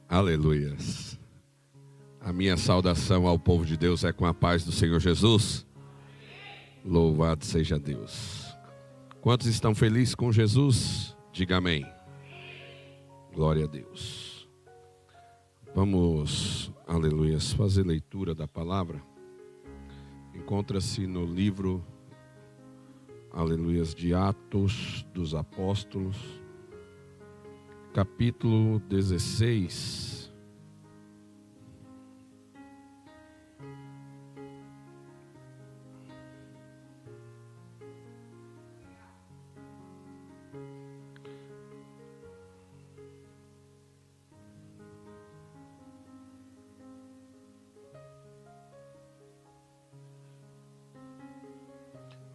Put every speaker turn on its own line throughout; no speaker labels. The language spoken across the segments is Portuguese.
Aleluias. A minha saudação ao povo de Deus é com a paz do Senhor Jesus. Louvado seja Deus. Quantos estão felizes com Jesus? Diga amém. Glória a Deus. Vamos, aleluias, fazer leitura da palavra. Encontra-se no livro, aleluias, de Atos dos Apóstolos, capítulo 16.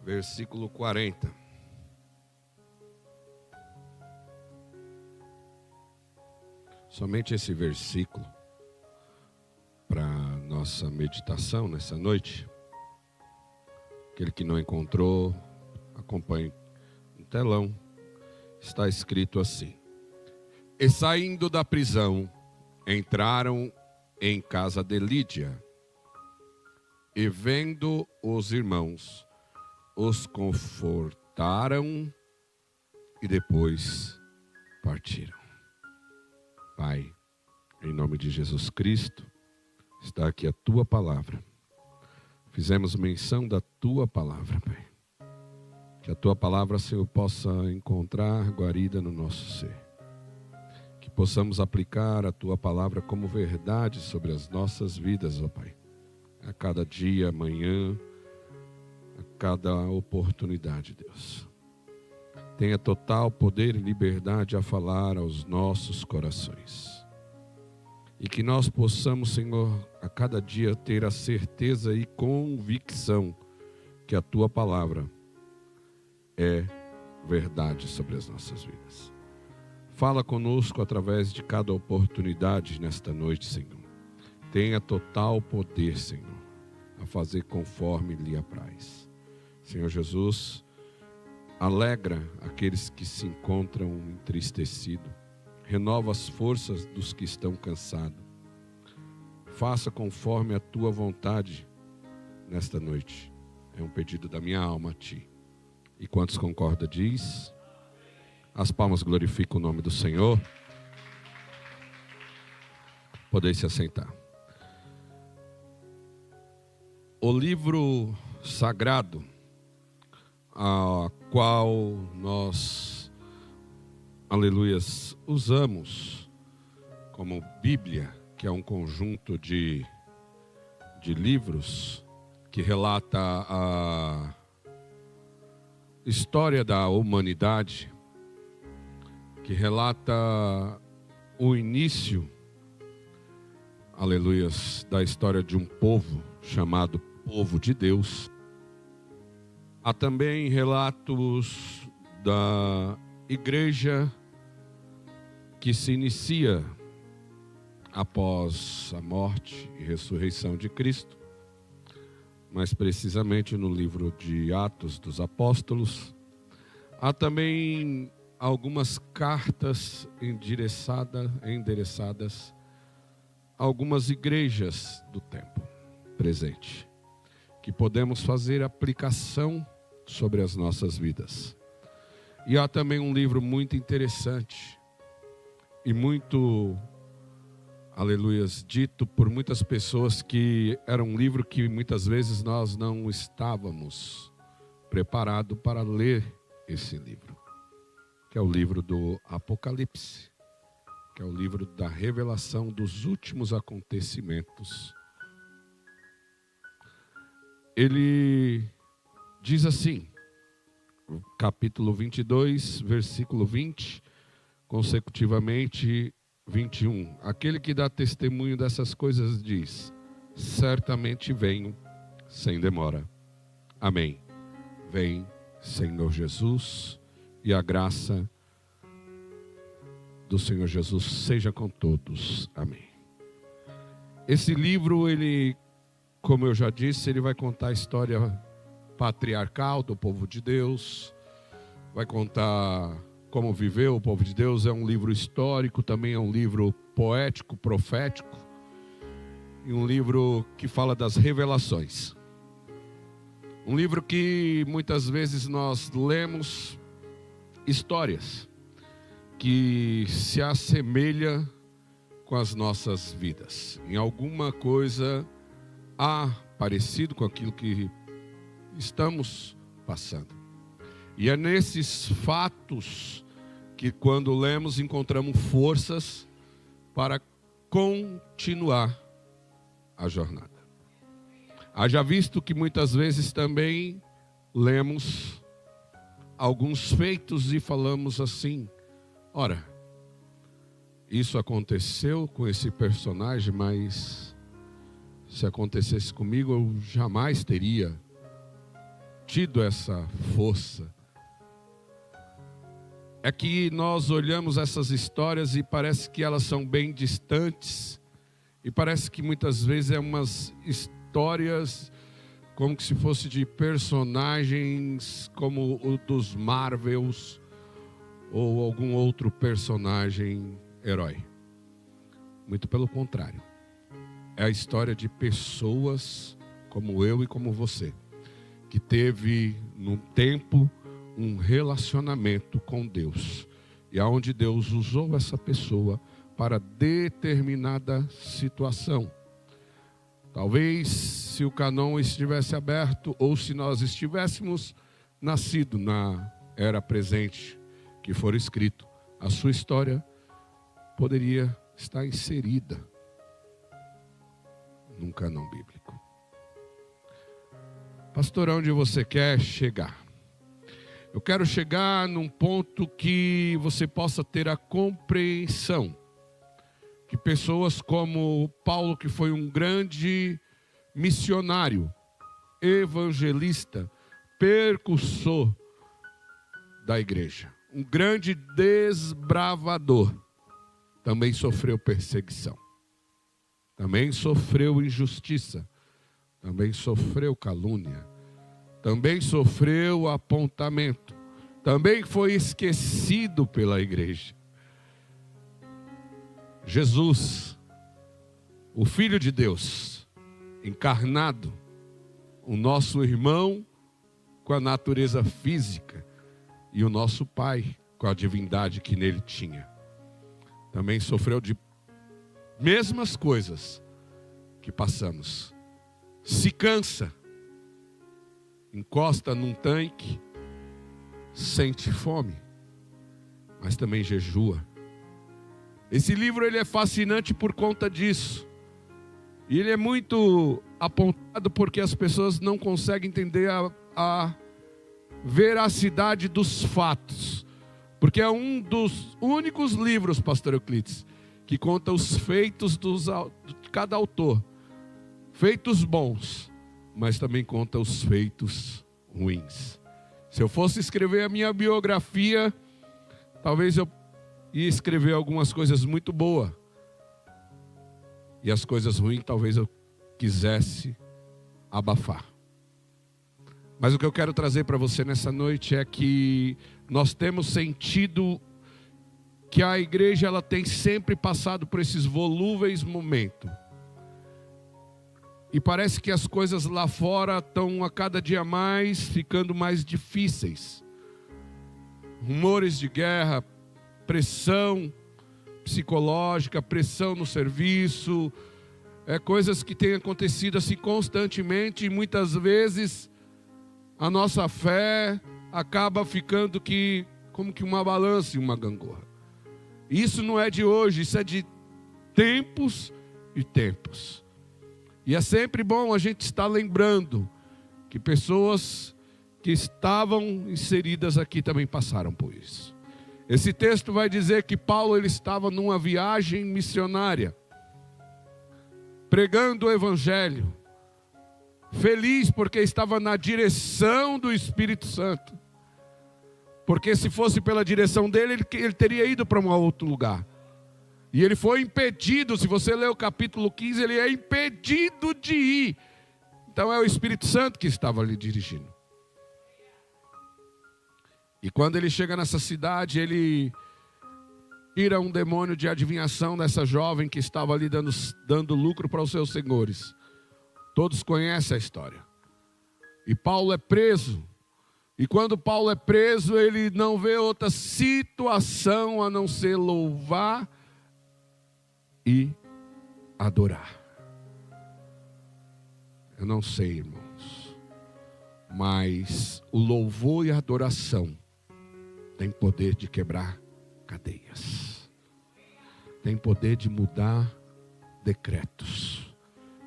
Versículo 40. Somente esse versículo para nossa meditação nessa noite. Aquele que não encontrou, acompanhe no telão. Está escrito assim: E saindo da prisão, entraram em casa de Lídia, e vendo os irmãos, os confortaram e depois partiram. Pai, em nome de Jesus Cristo, está aqui a tua palavra. Fizemos menção da tua palavra, Pai. Que a tua palavra, Senhor, possa encontrar guarida no nosso ser. Que possamos aplicar a tua palavra como verdade sobre as nossas vidas, ó Pai. A cada dia, amanhã, a cada oportunidade, Deus. Tenha total poder e liberdade a falar aos nossos corações. E que nós possamos, Senhor, a cada dia ter a certeza e convicção que a tua palavra é verdade sobre as nossas vidas. Fala conosco através de cada oportunidade nesta noite, Senhor. Tenha total poder, Senhor, a fazer conforme lhe apraz. Senhor Jesus, alegra aqueles que se encontram entristecidos, renova as forças dos que estão cansados. Faça conforme a tua vontade nesta noite. É um pedido da minha alma a ti. E quantos concordam diz? As palmas glorificam o nome do Senhor. Podeis se assentar. O livro sagrado, a qual nós, aleluias, usamos como Bíblia, que é um conjunto de livros que relata a história da humanidade, que relata o início, aleluias, da história de um povo chamado povo de Deus. Há também relatos da igreja que se inicia após a morte e ressurreição de Cristo, mais precisamente no livro de Atos dos Apóstolos. Há também algumas cartas endereçadas a algumas igrejas do tempo presente, que podemos fazer aplicação sobre as nossas vidas. E há também um livro muito interessante e muito, aleluias, dito por muitas pessoas que era um livro que muitas vezes nós não estávamos preparados para ler esse livro, que é o livro do Apocalipse, que é o livro da revelação dos últimos acontecimentos. Ele diz assim, capítulo 22, versículo 20, consecutivamente 21. Aquele que dá testemunho dessas coisas diz: certamente venho sem demora. Amém. Vem, Senhor Jesus, e a graça do Senhor Jesus seja com todos. Amém. Esse livro, ele, como eu já disse, ele vai contar a história patriarcal do povo de Deus, vai contar como viveu o povo de Deus. É um livro histórico, também é um livro poético, profético, e um livro que fala das revelações. Um livro que muitas vezes nós lemos histórias que se assemelha com as nossas vidas. Em alguma coisa há parecido com aquilo que estamos passando. E é nesses fatos que, quando lemos, encontramos forças para continuar a jornada. Haja visto que muitas vezes também lemos alguns feitos e falamos assim: ora, isso aconteceu com esse personagem, mas se acontecesse comigo eu jamais teria tido essa força. É que nós olhamos essas histórias e parece que elas são bem distantes, e parece que muitas vezes é umas histórias como que se fosse de personagens como o dos Marvels ou algum outro personagem herói. Muito pelo contrário. É a história de pessoas como eu e como você, que teve num tempo um relacionamento com Deus, e aonde Deus usou essa pessoa para determinada situação. Talvez se o cânon estivesse aberto, ou se nós estivéssemos nascido na era presente que for escrito, a sua história poderia estar inserida num cânon bíblico. Pastor, onde você quer chegar? Eu quero chegar num ponto que você possa ter a compreensão que pessoas como Paulo, que foi um grande missionário, evangelista, percussor da igreja, um grande desbravador, também sofreu perseguição, também sofreu injustiça, também sofreu calúnia, também sofreu apontamento, também foi esquecido pela igreja. Jesus, o Filho de Deus, encarnado, o nosso irmão com a natureza física e o nosso Pai com a divindade que nele tinha, também sofreu de mesmas coisas que passamos. Se cansa, encosta num tanque, sente fome, mas também jejua. Esse livro ele é fascinante por conta disso. E ele é muito apontado porque as pessoas não conseguem entender a veracidade dos fatos. Porque é um dos únicos livros, pastor Euclides, que conta os feitos de cada autor. Feitos bons, mas também conta os feitos ruins. Se eu fosse escrever a minha biografia, talvez eu ia escrever algumas coisas muito boas, e as coisas ruins talvez eu quisesse abafar. Mas o que eu quero trazer para você nessa noite é que nós temos sentido que a igreja ela tem sempre passado por esses volúveis momentos. E parece que as coisas lá fora estão a cada dia mais ficando mais difíceis. Rumores de guerra, pressão psicológica, pressão no serviço, coisas que têm acontecido assim constantemente, e muitas vezes a nossa fé acaba ficando como que uma balança e uma gangorra. Isso não é de hoje, isso é de tempos e tempos. E é sempre bom a gente estar lembrando que pessoas que estavam inseridas aqui também passaram por isso. Esse texto vai dizer que Paulo ele estava numa viagem missionária, pregando o evangelho, feliz porque estava na direção do Espírito Santo. Porque se fosse pela direção dele, ele teria ido para um outro lugar. E ele foi impedido, se você ler o capítulo 15, ele é impedido de ir. Então é o Espírito Santo que estava ali dirigindo. E quando ele chega nessa cidade, ele tira um demônio de adivinhação dessa jovem que estava ali dando lucro para os seus senhores. Todos conhecem a história. E Paulo é preso. E quando Paulo é preso, ele não vê outra situação a não ser louvar e adorar. Eu não sei, irmãos, mas o louvor e a adoração tem poder de quebrar cadeias, tem poder de mudar decretos,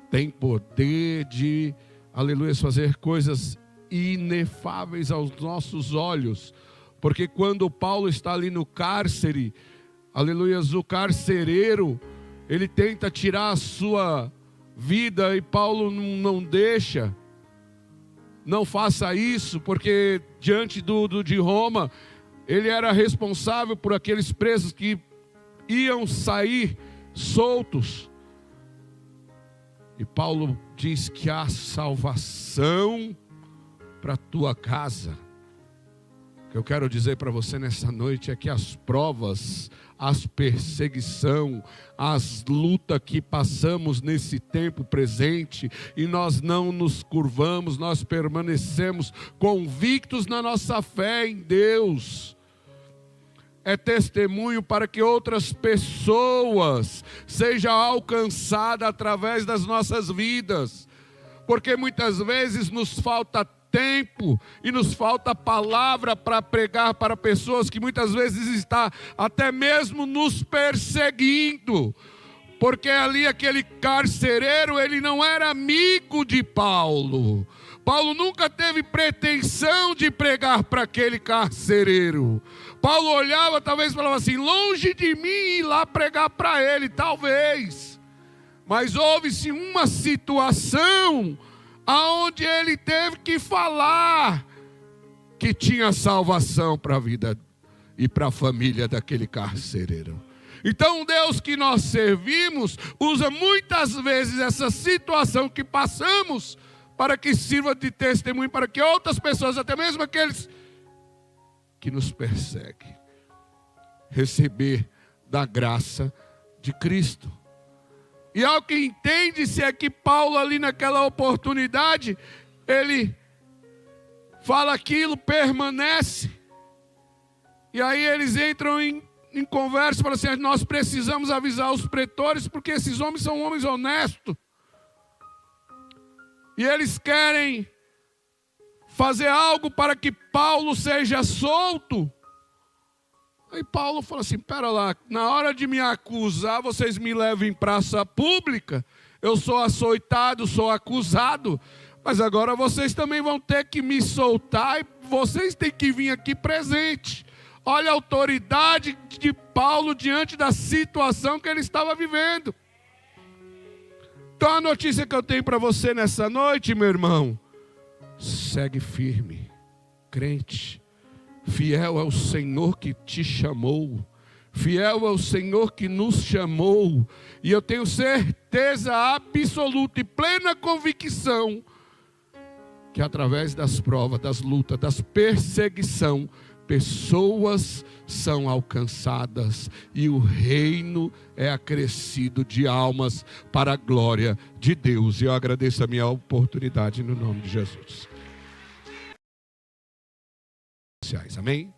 tem poder de, aleluia, fazer coisas inefáveis aos nossos olhos, porque quando Paulo está ali no cárcere, aleluia, o carcereiro, ele tenta tirar a sua vida e Paulo não deixa. Não faça isso, porque diante de Roma, ele era responsável por aqueles presos que iam sair soltos. E Paulo diz que há salvação para a tua casa. O que eu quero dizer para você nessa noite é que as provas, as perseguição, as lutas que passamos nesse tempo presente, e nós não nos curvamos, nós permanecemos convictos na nossa fé em Deus. É testemunho para que outras pessoas sejam alcançadas através das nossas vidas. Porque muitas vezes nos falta tempo e nos falta palavra para pregar para pessoas que muitas vezes está até mesmo nos perseguindo. Porque ali aquele carcereiro, ele não era amigo de Paulo. Paulo nunca teve pretensão de pregar para aquele carcereiro. Paulo olhava, talvez falava assim, longe de mim ir lá pregar para ele, talvez. Mas houve-se uma situação aonde ele teve que falar que tinha salvação para a vida e para a família daquele carcereiro. Então, o Deus que nós servimos usa muitas vezes essa situação que passamos para que sirva de testemunho, para que outras pessoas, até mesmo aqueles que nos perseguem, receber da graça de Cristo. E ao que entende-se é que Paulo ali naquela oportunidade, ele fala aquilo, permanece. E aí eles entram em conversa, falam assim, nós precisamos avisar os pretores, porque esses homens são homens honestos. E eles querem fazer algo para que Paulo seja solto. Aí Paulo fala assim, pera lá, na hora de me acusar, vocês me levam em praça pública, eu sou açoitado, sou acusado, mas agora vocês também vão ter que me soltar e vocês têm que vir aqui presente. Olha a autoridade de Paulo diante da situação que ele estava vivendo. Então a notícia que eu tenho para você nessa noite, meu irmão, segue firme, crente. Fiel é o Senhor que te chamou, fiel é o Senhor que nos chamou, e eu tenho certeza absoluta e plena convicção que através das provas, das lutas, das perseguições, pessoas são alcançadas e o reino é acrescido de almas para a glória de Deus. E eu agradeço a minha oportunidade no nome de Jesus. Amém?